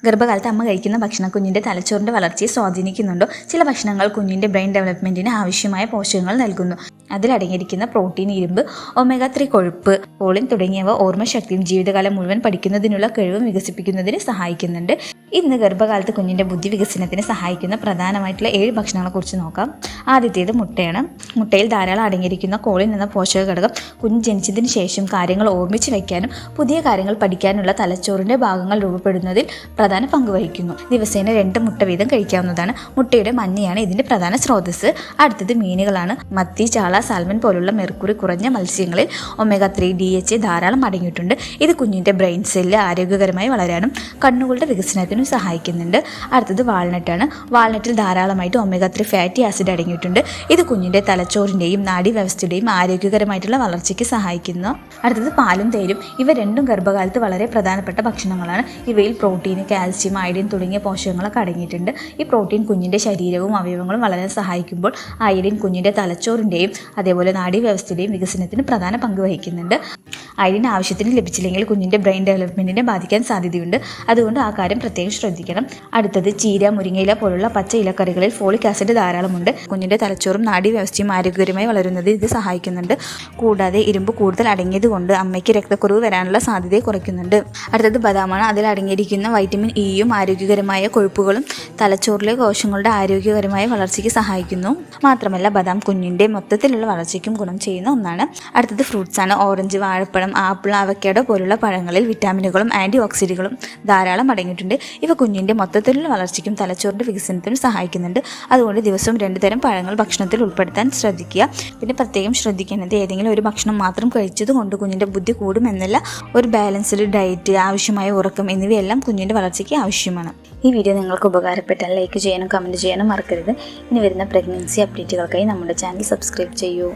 ഗർഭകാലത്ത് അമ്മ കഴിക്കുന്ന ഭക്ഷണം കുഞ്ഞിൻ്റെ തലച്ചോറിൻ്റെ വളർച്ചയെ സ്വാധീനിക്കുന്നുണ്ടോ? ചില ഭക്ഷണങ്ങൾ കുഞ്ഞിൻ്റെ ബ്രെയിൻ ഡെവലപ്മെൻറ്റിന് ആവശ്യമായ പോഷകങ്ങൾ നൽകുന്നു. അതിലടങ്ങിയിരിക്കുന്ന പ്രോട്ടീൻ, ഇരുമ്പ്, ഒമേഗ 3 കൊഴുപ്പ്, പോളിൻ തുടങ്ങിയവ ഓർമ്മശക്തിയും ജീവിതകാലം മുഴുവൻ പഠിക്കുന്നതിനുള്ള കഴിവും വികസിപ്പിക്കുന്നതിന് സഹായിക്കുന്നുണ്ട്. ഇന്ന് ഗർഭകാലത്ത് കുഞ്ഞിൻ്റെ ബുദ്ധി വികസനത്തിന് സഹായിക്കുന്ന പ്രധാനമായിട്ടുള്ള 7 ഭക്ഷണങ്ങളെക്കുറിച്ച് നോക്കാം. ആദ്യത്തേത് മുട്ടയാണ്. മുട്ടയിൽ ധാരാളം അടങ്ങിയിരിക്കുന്ന കോളിൻ എന്ന പോഷക ഘടകം കുഞ്ഞ് ജനിച്ചതിന് ശേഷം കാര്യങ്ങൾ ഓർമ്മിച്ച് വയ്ക്കാനും പുതിയ കാര്യങ്ങൾ പഠിക്കാനുള്ള തലച്ചോറിൻ്റെ ഭാഗങ്ങൾ രൂപപ്പെടുന്നതിൽ പ്രധാന പങ്ക് വഹിക്കുന്നു. ദിവസേന 2 മുട്ട വീതം കഴിക്കാവുന്നതാണ്. മുട്ടയുടെ മഞ്ഞയാണ് ഇതിൻ്റെ പ്രധാന സ്രോതസ്സ്. അടുത്തത് മീനുകളാണ്. മത്തി, ചാള, സാൽമൺ പോലുള്ള മെർക്കുറി കുറഞ്ഞ മത്സ്യങ്ങളിൽ ഒമേഗ 3 DHA ധാരാളം അടങ്ങിയിട്ടുണ്ട്. ഇത് കുഞ്ഞിൻ്റെ ബ്രെയിൻ സെല്ല് ആരോഗ്യകരമായി വളരാനും കണ്ണുകളുടെ വികസനത്തിനും സഹായിക്കുന്നുണ്ട്. അടുത്തത് വാൾനട്ടാണ്. വാൾനട്ടിൽ ധാരാളമായിട്ട് ഒമേഗ 3 ഫാറ്റി ആസിഡ് അടങ്ങിയിട്ടുണ്ട്. ഇത് കുഞ്ഞിൻ്റെ തലച്ചോറിൻ്റെയും നാഡീവ്യവസ്ഥയുടെയും ആരോഗ്യകരമായിട്ടുള്ള വളർച്ചയ്ക്ക് സഹായിക്കുന്നു. അടുത്തത് പാലും തേരും. ഇവ രണ്ടും ഗർഭകാലത്ത് വളരെ പ്രധാനപ്പെട്ട ഭക്ഷണങ്ങളാണ്. ഇവയിൽ പ്രോട്ടീൻ, കാൽസ്യം, അയഡിൻ തുടങ്ങിയ പോഷകങ്ങളൊക്കെ അടങ്ങിയിട്ടുണ്ട്. ഈ പ്രോട്ടീൻ കുഞ്ഞിൻ്റെ ശരീരവും അവയവങ്ങളും വളരാൻ സഹായിക്കുമ്പോൾ അയഡിൻ കുഞ്ഞിൻ്റെ തലച്ചോറിൻ്റെയും അതേപോലെ നാഡീവ്യവസ്ഥയുടെയും വികസനത്തിന് പ്രധാന പങ്ക് വഹിക്കുന്നുണ്ട്. അയഡിൻ ആവശ്യത്തിന് ലഭിച്ചില്ലെങ്കിൽ കുഞ്ഞിൻ്റെ ബ്രെയിൻ ഡെവലപ്മെൻറ്റിനെ ബാധിക്കാൻ സാധ്യതയുണ്ട്. അതുകൊണ്ട് ആ കാര്യം പ്രത്യേകം ശ്രദ്ധിക്കണം. അടുത്തത് ചീര, മുരിങ്ങയില പോലുള്ള പച്ച ഇലക്കറികളിൽ ഫോളിക് ആസിഡ് ധാരാളമുണ്ട്. കുഞ്ഞിൻ്റെ തലച്ചോറും നാഡീവ്യവസ്ഥയും ആരോഗ്യകരമായി വളരുന്നതിന് ഇത് സഹായിക്കുന്നുണ്ട്. കൂടാതെ ഇരുമ്പ് കൂടുതൽ അടങ്ങിയതുകൊണ്ട് അമ്മയ്ക്ക് രക്തക്കുറവ് വരാനുള്ള സാധ്യതയെ കുറയ്ക്കുന്നുണ്ട്. അടുത്തത് ബദാമാണ്. അതിൽ അടങ്ങിയിരിക്കുന്ന വൈറ്റമിൻ ഇയും ആരോഗ്യകരമായ കൊഴുപ്പുകളും തലച്ചോറിലെ കോശങ്ങളുടെ ആരോഗ്യകരമായ വളർച്ചയ്ക്ക് സഹായിക്കുന്നു. മാത്രമല്ല ബദാം കുഞ്ഞിൻ്റെ മൊത്തത്തിലുള്ള വളർച്ചയ്ക്കും ഗുണം ചെയ്യുന്ന ഒന്നാണ്. അടുത്തത് ഫ്രൂട്ട്സ് ആണ്. ഓറഞ്ച്, വാഴപ്പഴം, ആപ്പിൾ, അവക്കാഡോ പോലുള്ള പഴങ്ങളിൽ വിറ്റാമിനുകളും ആൻറ്റി ഓക്സിഡന്റുകളും ധാരാളം അടങ്ങിയിട്ടുണ്ട്. ഇവ കുഞ്ഞിൻ്റെ മൊത്തത്തിലുള്ള വളർച്ചയ്ക്കും തലച്ചോറിൻ്റെ വികസനത്തിനും സഹായിക്കുന്നുണ്ട്. അതുകൊണ്ട് ദിവസവും 2 തരം പഴങ്ങൾ ഭക്ഷണത്തിൽ ഉൾപ്പെടുത്താൻ ശ്രദ്ധിക്കുക. പിന്നെ പ്രത്യേകം ശ്രദ്ധിക്കേണ്ടത് ഏതെങ്കിലും ഒരു ഭക്ഷണം മാത്രം കഴിച്ചത് കൊണ്ട് കുഞ്ഞിൻ്റെ ബുദ്ധി കൂടുമെന്നല്ല. ഒരു ബാലൻസ്ഡ് ഡയറ്റ്, ആവശ്യമായ ഉറക്കം എന്നിവയെല്ലാം കുഞ്ഞിൻ്റെ വളർച്ചയ്ക്ക് ആവശ്യമാണ്. ഈ വീഡിയോ നിങ്ങൾക്ക് ഉപകാരപ്പെട്ടാൽ ലൈക്ക് ചെയ്യാനും കമൻറ്റ് ചെയ്യാനും മറക്കരുത്. ഇനി വരുന്ന പ്രഗ്നൻസി അപ്ഡേറ്റുകൾക്കായി നമ്മുടെ ചാനൽ സബ്സ്ക്രൈബ് ചെയ്യൂ.